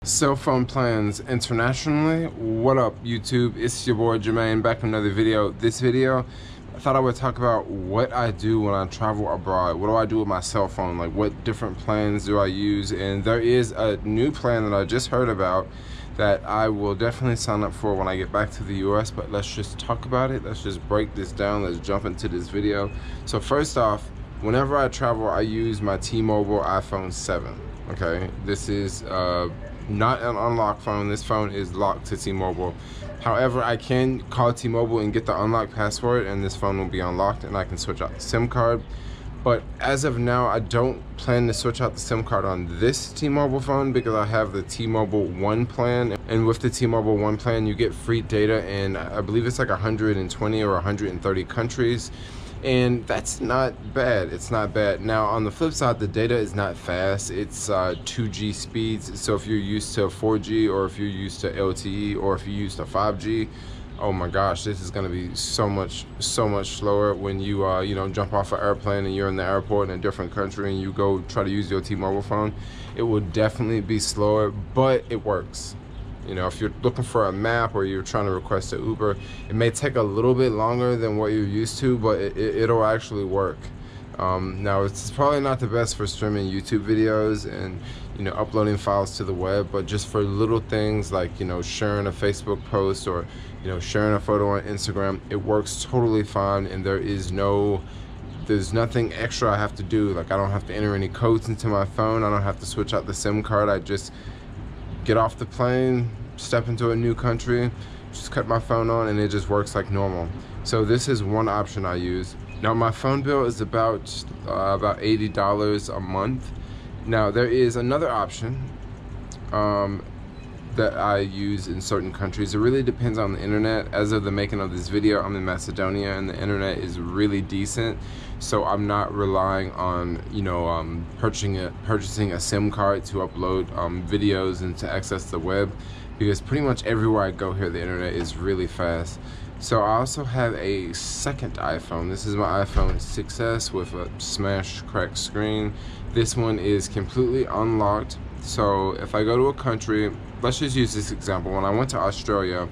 Cell phone plans internationally. What up, YouTube? It's your boy Jermaine back with another video. This video, I thought I would talk about what I do when I travel abroad. What do I do with my cell phone? Like, what different plans do I use? And there is a new plan that I just heard about that I will definitely sign up for when I get back to the US, but let's just talk about it. Let's just break this down. Let's jump into this video. So first off, whenever I travel, I use my T-Mobile iPhone 7. Okay, this is not an unlocked phone. This phone is locked to T-Mobile. However, I can call T-Mobile and get the unlocked password, and this phone will be unlocked, and I can switch out the SIM card. But as of now, I don't plan to switch out the SIM card on this T-Mobile phone because I have the T-Mobile One plan. And with the T-Mobile One plan, you get free data in, I believe it's like 120 or 130 countries. And that's not bad. It's not bad. Now, on the flip side, the data is not fast. It's 2G speeds. So if you're used to 4G, or if you're used to LTE, or if you're used to 5G, oh my gosh, this is going to be so much slower when you jump off an airplane and you're in the airport in a different country and you go try to use your T-Mobile phone. It will definitely be slower, but it works. You know, if you're looking for a map or you're trying to request an Uber, it may take a little bit longer than what you're used to, but it'll actually work. Now, it's probably not the best for streaming YouTube videos and, uploading files to the web, but just for little things like, sharing a Facebook post or, sharing a photo on Instagram, it works totally fine, and there's nothing extra I have to do. Like, I don't have to enter any codes into my phone. I don't have to switch out the SIM card. I just get off the plane, step into a new country, just cut my phone on, and it just works like normal. So this is one option I use. Now, my phone bill is about $80 a month. Now, there is another option that I use in certain countries. It really depends on the internet. As of the making of this video, I'm in Macedonia, and the internet is really decent. So I'm not relying on, purchasing a SIM card to upload videos and to access the web, because pretty much everywhere I go here, the internet is really fast. So I also have a second iPhone. This is my iPhone 6s with a smash cracked screen. This one is completely unlocked. So if I go to a country, let's just use this example. When I went to Australia,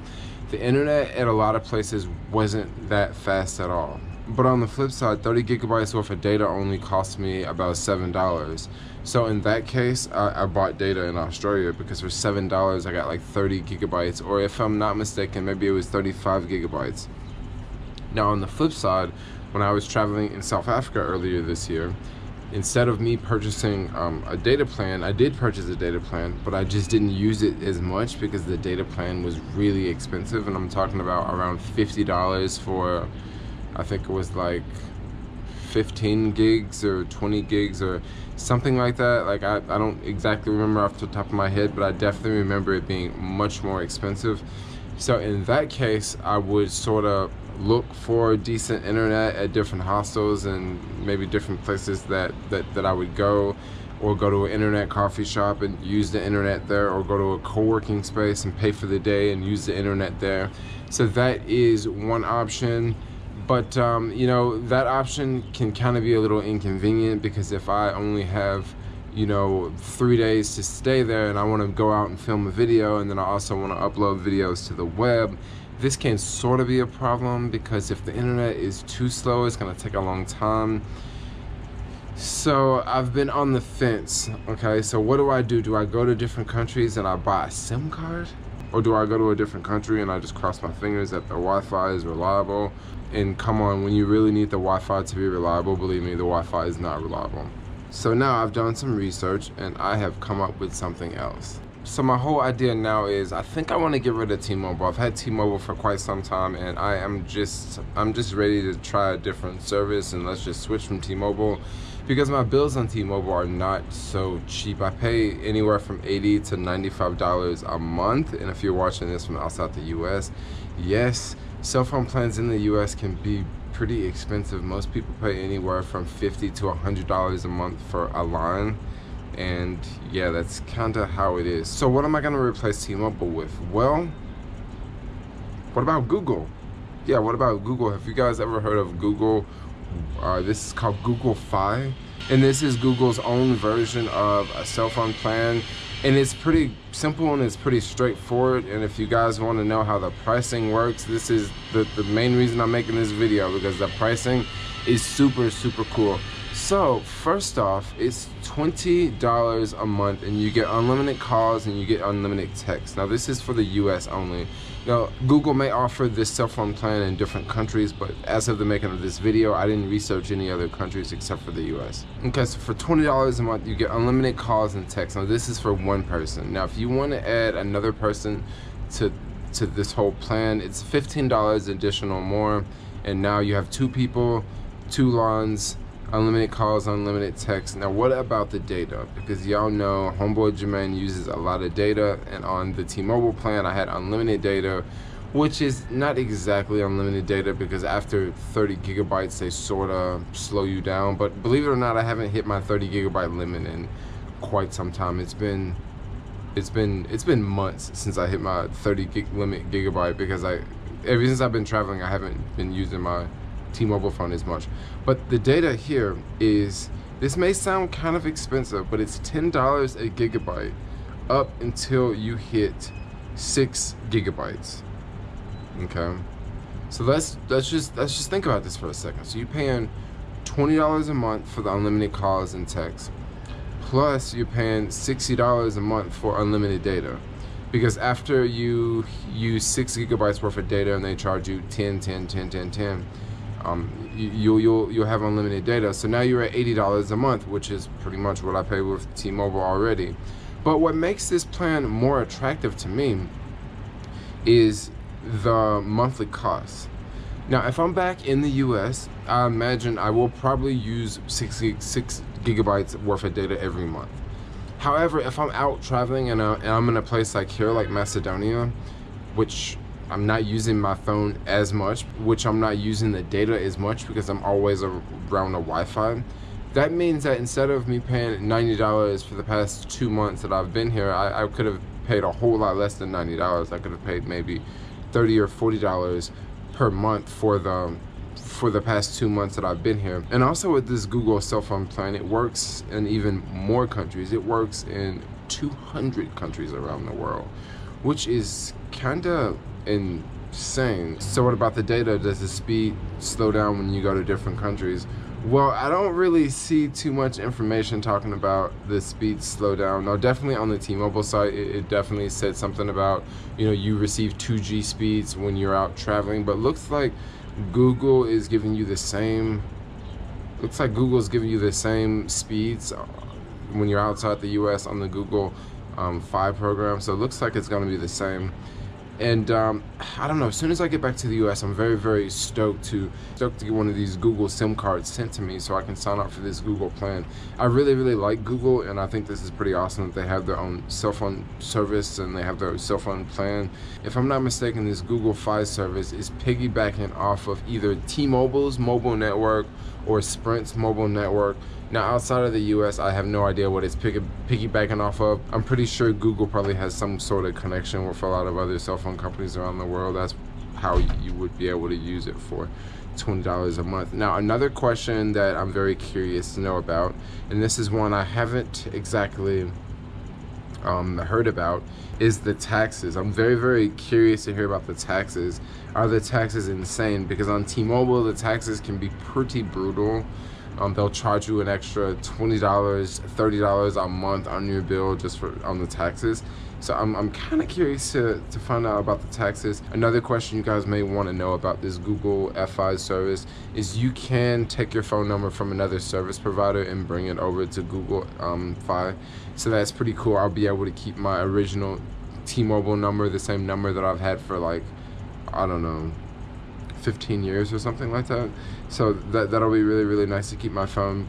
the internet at a lot of places wasn't that fast at all. But on the flip side, 30 gigabytes worth of data only cost me about $7. So in that case, I bought data in Australia because for $7 I got like 30 gigabytes, or if I'm not mistaken, maybe it was 35 gigabytes. Now, on the flip side, when I was traveling in South Africa earlier this year, instead of me purchasing a data plan, I did purchase a data plan, but I just didn't use it as much because the data plan was really expensive, and I'm talking about around $50 for, I think it was like 15 gigs or 20 gigs or something like that. Like, I don't exactly remember off the top of my head, but I definitely remember it being much more expensive. So in that case, I would sort of look for decent internet at different hostels and maybe different places that I would go, or go to an internet coffee shop and use the internet there, or go to a co-working space and pay for the day and use the internet there. So that is one option. But that option can kind of be a little inconvenient, because if I only have 3 days to stay there and I want to go out and film a video, and then I also want to upload videos to the web, this can sort of be a problem, because if the internet is too slow, it's going to take a long time. So I've been on the fence. Okay, so what do I do? Do I go to different countries and I buy a SIM card? Or do I go to a different country and I just cross my fingers that the Wi-Fi is reliable? And come on, when you really need the Wi-Fi to be reliable, believe me, the Wi-Fi is not reliable. So now I've done some research and I have come up with something else. So my whole idea now is, I think I want to get rid of T-Mobile. I've had T-Mobile for quite some time, and I'm just ready to try a different service, and let's just switch from T-Mobile, because my bills on T-Mobile are not so cheap. I pay anywhere from $80 to $95 a month, and if you're watching this from outside the US, yes, cell phone plans in the US can be pretty expensive. Most people pay anywhere from $50 to $100 a month for a line. And yeah, that's kind of how it is. So what am I going to replace T-Mobile with? Well, what about Google? Yeah, what about Google? Have you guys ever heard of Google? This is called Google Fi, and this is Google's own version of a cell phone plan And it's pretty simple and it's pretty straightforward. And if you guys want to know how the pricing works, this is the main reason I'm making this video, because the pricing is super cool. So first off, it's $20 a month and you get unlimited calls and you get unlimited text. Now this is for the US only. Now Google may offer this cell phone plan in different countries, but as of the making of this video, I didn't research any other countries except for the US. Okay, so for $20 a month, you get unlimited calls and text. Now this is for one person. Now if you want to add another person to this whole plan, it's $15 additional more, and now you have 2 people, 2 lines, unlimited calls, unlimited text. Now what about the data? Because y'all know homeboy Jermaine uses a lot of data, and on the T-Mobile plan I had unlimited data, which is not exactly unlimited data, because after 30 gigabytes they sort of slow you down. But believe it or not, I haven't hit my 30 gigabyte limit in quite some time. It's been months since I hit my 30 gig limit gigabyte, because ever since I've been traveling I haven't been using my T-Mobile phone as much. But the data here is, this may sound kind of expensive, but it's $10 a gigabyte up until you hit 6 gigabytes. Okay, so let's just think about this for a second. So you're paying $20 a month for the unlimited calls and text, plus you're paying $60 a month for unlimited data, because after you use 6 gigabytes worth of data and they charge you 10, you'll have unlimited data. So now you're at $80 a month, which is pretty much what I pay with T-Mobile already. But what makes this plan more attractive to me is the monthly cost. Now if I'm back in the US, I imagine I will probably use 6 gigabytes worth of data every month. However, if I'm out traveling and I'm in a place like here, like Macedonia, which I'm not using my phone as much, which I'm not using the data as much because I'm always around the Wi-Fi, that means that instead of me paying $90 for the past 2 months that I've been here, I could have paid a whole lot less than $90. I could have paid maybe $30 or $40 per month for the past 2 months that I've been here. And also with this Google cell phone plan, it works in even more countries. It works in 200 countries around the world, which is kind of insane. So what about the data? Does the speed slow down when you go to different countries? Well, I don't really see too much information talking about the speed slow down. Now, definitely on the T-Mobile site, it definitely said something about, you know, you receive 2G speeds when you're out traveling, but looks like Google is giving you the same, Google's giving you the same speeds when you're outside the US on the Google 5 program. So it looks like it's gonna be the same. And I don't know, as soon as I get back to the US, I'm very stoked to get one of these Google SIM cards sent to me so I can sign up for this Google plan. I really like Google, and I think this is pretty awesome that they have their own cell phone service and they have their cell phone plan. If I'm not mistaken, this Google Fi service is piggybacking off of either T-Mobile's mobile network or Sprint's mobile network. Now outside of the US, I have no idea what it's piggybacking off of. I'm pretty sure Google probably has some sort of connection with a lot of other cell phone companies around the world. That's how you would be able to use it for $20 a month. Now another question that I'm very curious to know about, and this is one I haven't exactly heard about, is the taxes. I'm very curious to hear about the taxes. Are the taxes insane? Because on T-Mobile, the taxes can be pretty brutal. They'll charge you an extra $20, $30 a month on your bill just on the taxes. So I'm kind of curious to find out about the taxes. Another question you guys may want to know about this Google Fi service is you can take your phone number from another service provider and bring it over to Google Fi. So that's pretty cool. I'll be able to keep my original T-Mobile number, the same number that I've had for like, I don't know, 15 years or something like that. So that'll be really nice to keep my phone.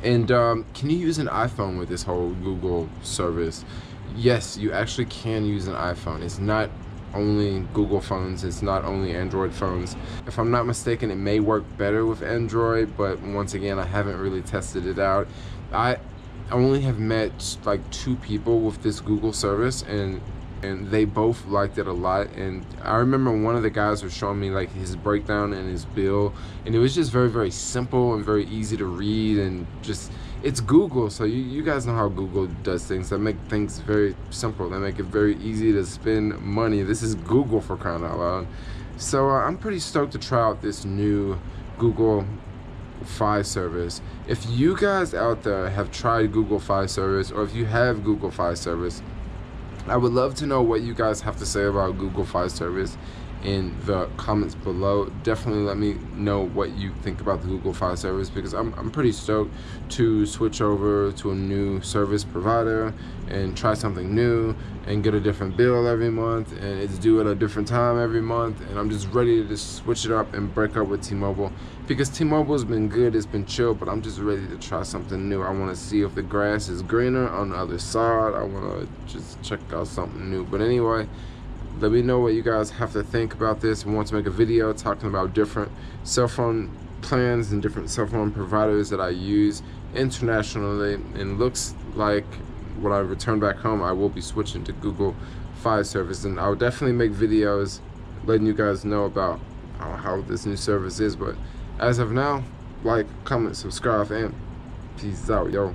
And can you use an iPhone with this whole Google service? Yes, you actually can use an iPhone. It's not only Google phones, it's not only Android phones. If I'm not mistaken, it may work better with Android, but once again, I haven't really tested it out. I only have met like 2 people with this Google service, and and they both liked it a lot. And I remember one of the guys was showing me like his breakdown and his bill, and it was just very simple and very easy to read, and just, it's Google, so you guys know how Google does things. They make things very simple. They make it very easy to spend money. This is Google, for crying out loud. So I'm pretty stoked to try out this new Google Fi service. If you guys out there have tried Google Fi service, or if you have Google Fi service, I would love to know what you guys have to say about Google Fi service in the comments below. Definitely let me know what you think about the Google Fi service, because I'm pretty stoked to switch over to a new service provider and try something new and get a different bill every month, and it's due at a different time every month, and I'm just ready to just switch it up and break up with T-Mobile, because T-Mobile's been good, it's been chill, but I'm just ready to try something new. I want to see if the grass is greener on the other side. I want to just check out something new. But anyway, let me know what you guys have to think about this. I want to make a video talking about different cell phone plans and different cell phone providers that I use internationally. And looks like when I return back home, I will be switching to Google Fi service, and I'll definitely make videos letting you guys know about how this new service is. But as of now, like, comment, subscribe, and peace out, yo.